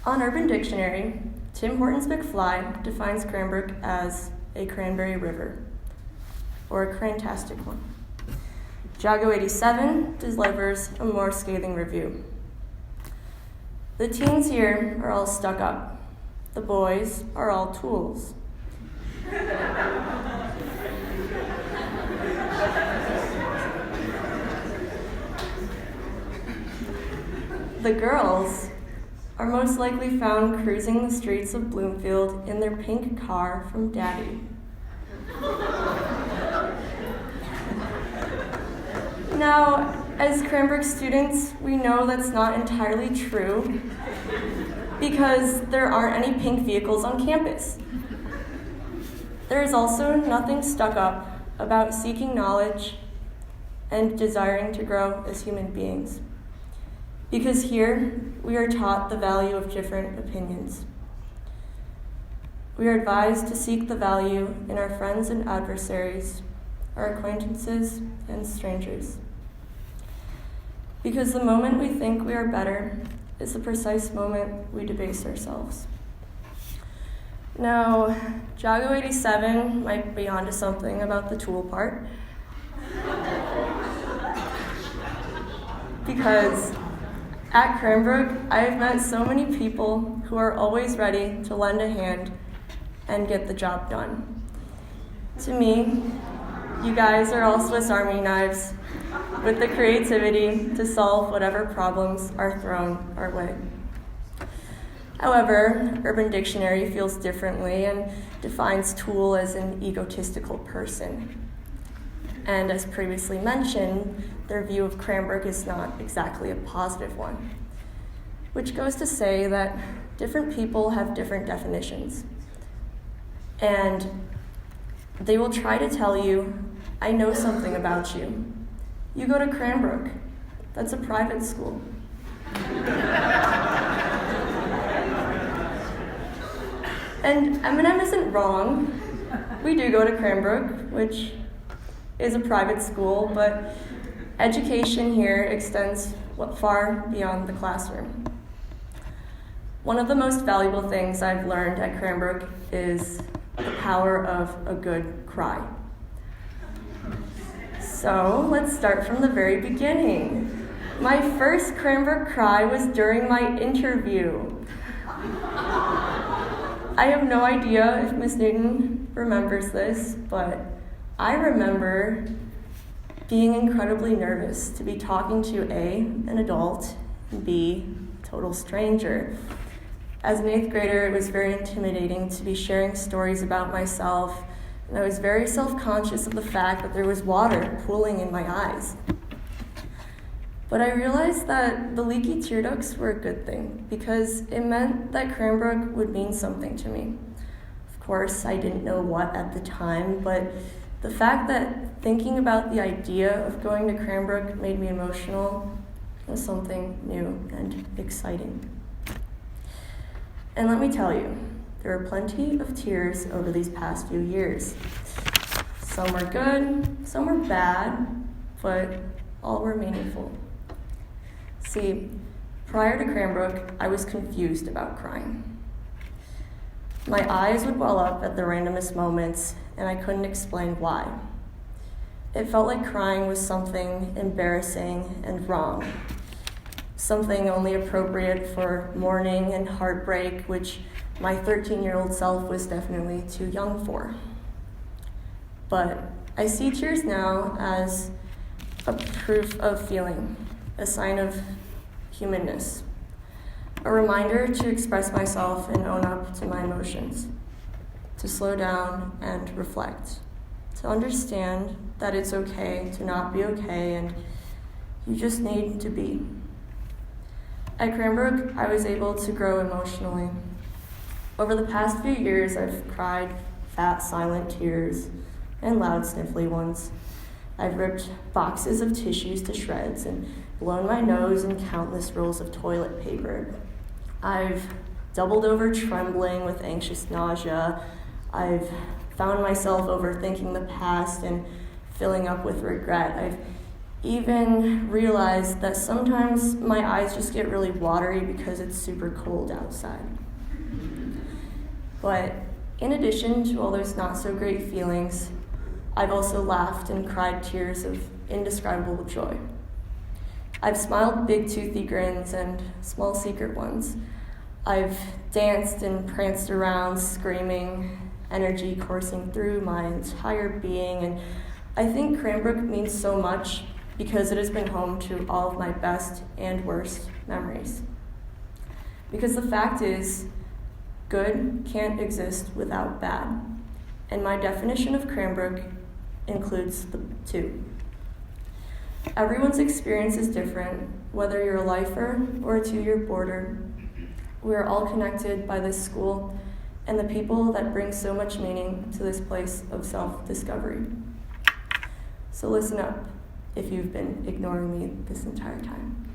On Urban Dictionary, Tim Hortons McFly defines Cranbrook as a cranberry river, or a crantastic one. Jago87 delivers a more scathing review. The teens here are all stuck up. The boys are all tools. The girls are most likely found cruising the streets of Bloomfield in their pink car from Daddy. Now, as Cranbrook students, we know that's not entirely true because there aren't any pink vehicles on campus. There is also nothing stuck up about seeking knowledge and desiring to grow as human beings. Because here, we are taught the value of different opinions. We are advised to seek the value in our friends and adversaries, our acquaintances and strangers. Because the moment we think we are better is the precise moment we debase ourselves. Now, Jago87 might be onto something about the tool part. Because at Cranbrook, I have met so many people who are always ready to lend a hand and get the job done. To me, you guys are all Swiss Army knives with the creativity to solve whatever problems are thrown our way. However, Urban Dictionary feels differently and defines tool as an egotistical person. And as previously mentioned, their view of Cranbrook is not exactly a positive one, which goes to say that different people have different definitions. And they will try to tell you, I know something about you. You go to Cranbrook. That's a private school. And Eminem isn't wrong. We do go to Cranbrook, which is a private school, but education here extends far beyond the classroom. One of the most valuable things I've learned at Cranbrook is the power of a good cry. So let's start from the very beginning. My first Cranbrook cry was during my interview. I have no idea if Miss Newton remembers this, but I remember being incredibly nervous to be talking to A, an adult, and B, a total stranger. As an 8th grader, it was very intimidating to be sharing stories about myself, and I was very self-conscious of the fact that there was water pooling in my eyes. But I realized that the leaky tear ducts were a good thing, because it meant that Cranbrook would mean something to me. Of course, I didn't know what at the time, but the fact that thinking about the idea of going to Cranbrook made me emotional was something new and exciting. And let me tell you, there were plenty of tears over these past few years. Some were good, some were bad, but all were meaningful. See, prior to Cranbrook, I was confused about crying. My eyes would well up at the randomest moments, and I couldn't explain why. It felt like crying was something embarrassing and wrong, something only appropriate for mourning and heartbreak, which my 13-year-old self was definitely too young for. But I see tears now as a proof of feeling, a sign of humanness, a reminder to express myself and own up to my emotions, to slow down and reflect, to understand that it's okay to not be okay and you just need to be. At Cranbrook, I was able to grow emotionally. Over the past few years, I've cried fat, silent tears and loud, sniffly ones. I've ripped boxes of tissues to shreds and blown my nose in countless rolls of toilet paper. I've doubled over trembling with anxious nausea. I've found myself overthinking the past and filling up with regret. I've even realized that sometimes my eyes just get really watery because it's super cold outside. But in addition to all those not so great feelings, I've also laughed and cried tears of indescribable joy. I've smiled big toothy grins and small secret ones. I've danced and pranced around screaming, energy coursing through my entire being, and I think Cranbrook means so much because it has been home to all of my best and worst memories. Because the fact is, good can't exist without bad, and my definition of Cranbrook includes the two. Everyone's experience is different, whether you're a lifer or a 2-year boarder. We are all connected by this school and the people that bring so much meaning to this place of self-discovery. So listen up if you've been ignoring me this entire time.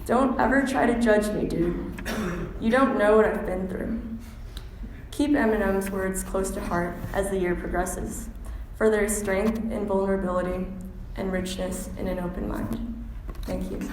Don't ever try to judge me, dude. You don't know what I've been through. Keep Eminem's words close to heart as the year progresses, for there is strength in vulnerability and richness in an open mind. Thank you.